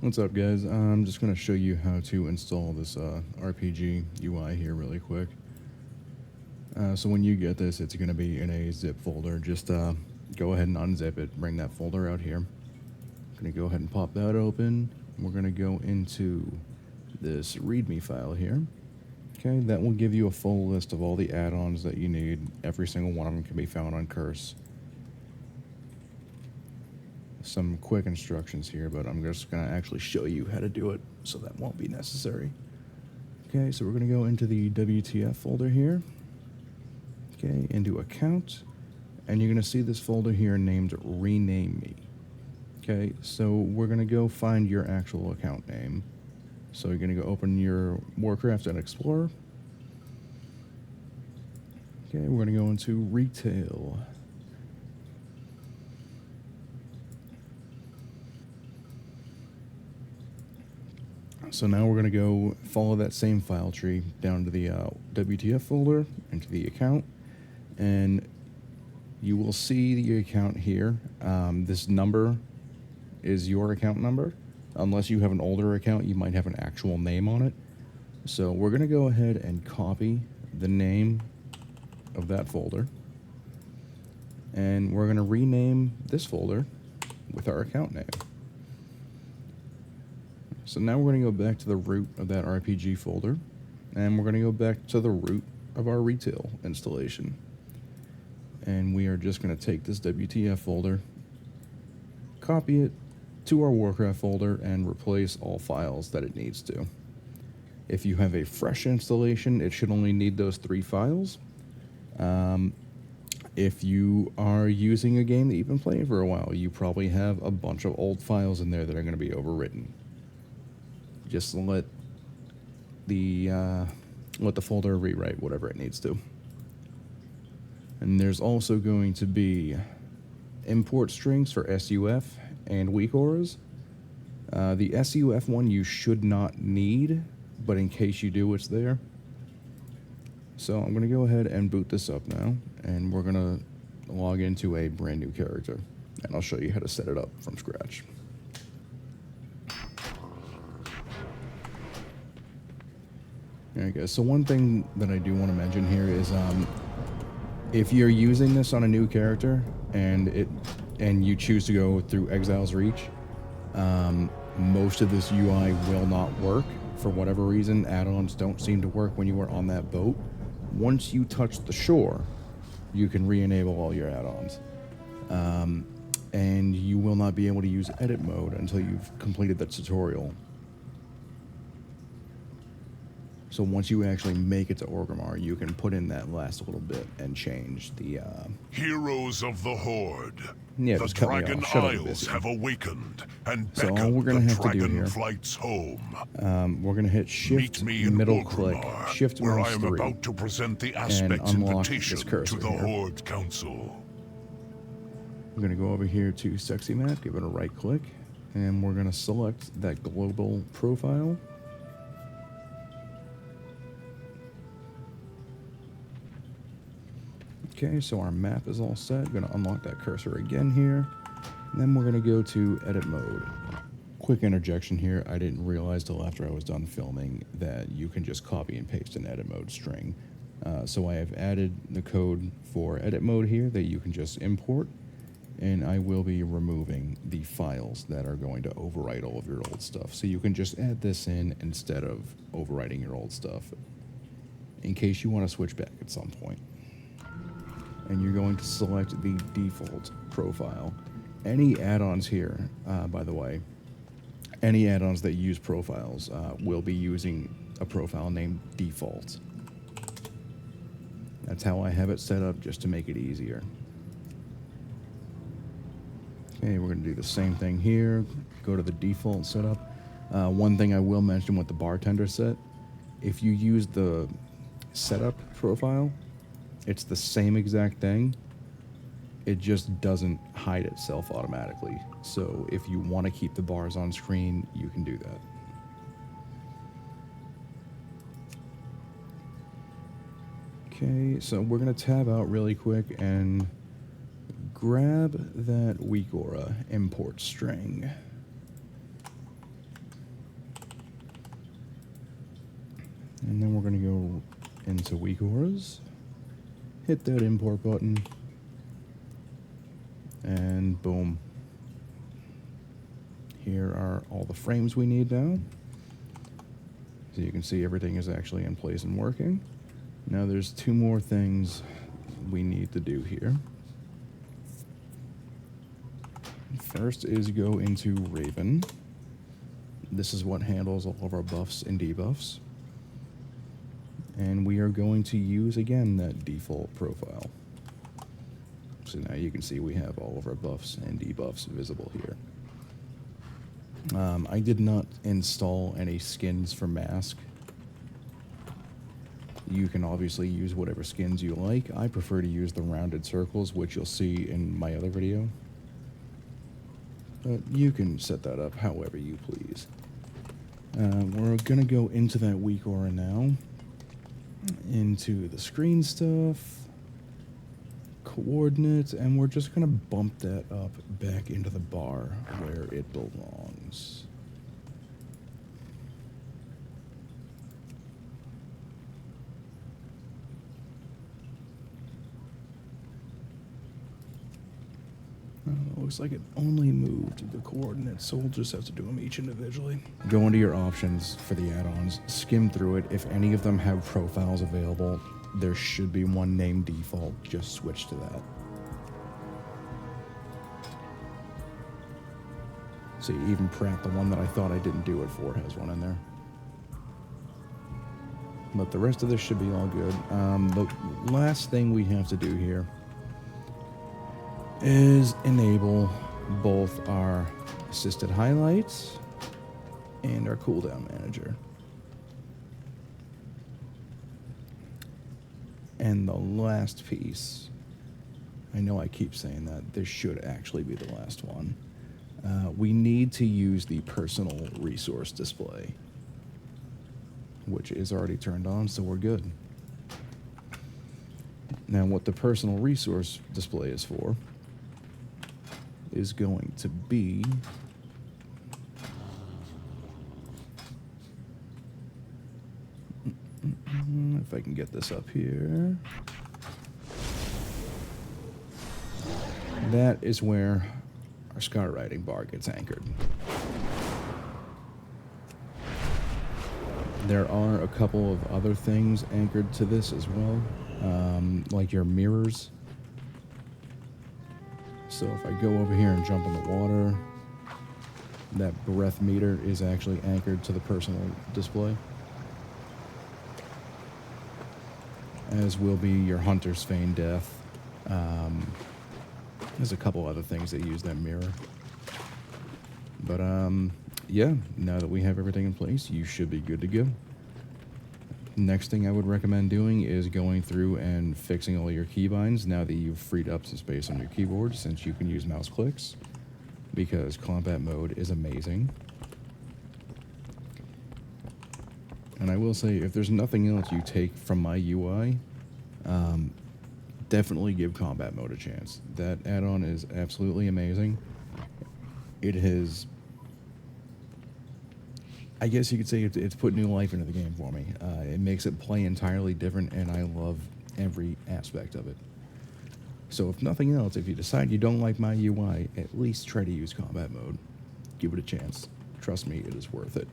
What's up, guys? I'm just going to show you how to install this RPG UI here really quick. So when you get this, it's going to be in a zip folder. Just go ahead and unzip it, bring that folder out here. I'm going to go ahead and pop that open. We're going to go into this README file here. Okay, that will give you a full list of all the add-ons that you need. Every single one of them can be found on Curse. Some quick instructions here, but I'm just going to actually show you how to do it, so that won't be necessary. Okay, so we're going to go into the WTF folder here. Okay, into account, and you're going to see this folder here named Rename Me. Okay, so we're going to go find your actual account name. So you're going to go open your Warcraft and Explorer. Okay, we're going to go into Retail. So now we're going to go follow that same file tree down to the WTF folder, into the account, and you will see the account here. This number is your account number. Unless you have an older account, you might have an actual name on it. So we're going to go ahead and copy the name of that folder, and we're going to rename this folder with our account name. So now we're going to go back to the root of that RPG folder, and we're going to go back to the root of our retail installation. And we are just going to take this WTF folder, copy it to our Warcraft folder, and replace all files that it needs to. If you have a fresh installation, it should only need those 3 files. If you are using a game that you've been playing for a while, you probably have a bunch of old files in there that are going to be overwritten. Just let the folder rewrite whatever it needs to. And there's also going to be import strings for SUF and weak auras. The SUF one you should not need, but in case you do, it's there. So I'm going to go ahead and boot this up now, and we're going to log into a brand new character, and I'll show you how to set it up from scratch. Alright guys, so one thing that I do want to mention here is if you're using this on a new character and you choose to go through Exile's Reach, most of this UI will not work. For whatever reason, add-ons don't seem to work when you are on that boat. Once you touch the shore, you can re-enable all your add-ons. And you will not be able to use edit mode until you've completed the tutorial. So once you actually make it to Orgrimmar, you can put in that last little bit and change the... Heroes of the Horde. Yeah, the just cut me Dragon off. Shut up, Isles busy. have awakened and So all beckon we're gonna the have to do here, Dragonflight's home. we're going to hit Shift, Meet me in middle click, Orgrimmar, Shift where I mouse am 3, about to present the and aspect's unlock invitation this cursor to the here. Horde Council. We're going to go over here to Sexy Map, give it a right click, and we're going to select that global profile. Okay, so our map is all set. I'm going to unlock that cursor again here. And then we're going to go to edit mode. Quick interjection here. I didn't realize till after I was done filming that you can just copy and paste an edit mode string. So I have added the code for edit mode here that you can just import. And I will be removing the files that are going to overwrite all of your old stuff. So you can just add this in instead of overwriting your old stuff, in case you want to switch back at some point. And you're going to select the default profile. Any add-ons here, by the way, any add-ons that use profiles will be using a profile named default. That's how I have it set up, just to make it easier. Okay, we're going to do the same thing here. Go to the default setup. One thing I will mention with the bartender set, if you use the setup profile, it's the same exact thing. It just doesn't hide itself automatically. So if you want to keep the bars on screen, you can do that. Okay, so we're going to tab out really quick and grab that weak aura import string. And then we're going to go into weak auras, hit that import button, and boom. Here are all the frames we need now. So you can see everything is actually in place and working. Now there's two more things we need to do here. First is go into Raven. This is what handles all of our buffs and debuffs. And we are going to use, again, that default profile. So now you can see we have all of our buffs and debuffs visible here. I did not install any skins for Mask. You can obviously use whatever skins you like. I prefer to use the rounded circles, which you'll see in my other video. But you can set that up however you please. We're going to go into that weak aura now. Into the screen stuff. Coordinates. And we're just going to bump that up back into the bar where it belongs. Looks like it only moved the coordinates, so we'll just have to do them each individually. Go into your options for the add-ons, skim through it. If any of them have profiles available, there should be one named default. Just switch to that. See, even Pratt, the one that I thought I didn't do it for, has one in there. But the rest of this should be all good. The last thing we have to do here is enable both our assisted highlights and our cooldown manager. And the last piece, I know I keep saying that, this should actually be the last one. We need to use the personal resource display, which is already turned on, so we're good. Now, what the personal resource display is for is going to be if I can get this up here. That is where our skywriting bar gets anchored. There are a couple of other things anchored to this as well, like your mirrors. So if I go over here and jump in the water, that breath meter is actually anchored to the personal display. As will be your Hunter's Feign Death. There's a couple other things that use that mirror. But yeah, now that we have everything in place, you should be good to go. Next thing I would recommend doing is going through and fixing all your keybinds now that you've freed up some space on your keyboard, since you can use mouse clicks, because combat mode is amazing. And I will say, if there's nothing else you take from my UI, definitely give combat mode a chance. That add-on is absolutely amazing. It has, I guess you could say it's put new life into the game for me. It makes it play entirely different, and I love every aspect of it. So if nothing else, if you decide you don't like my UI, at least try to use combat mode. Give it a chance. Trust me, it is worth it.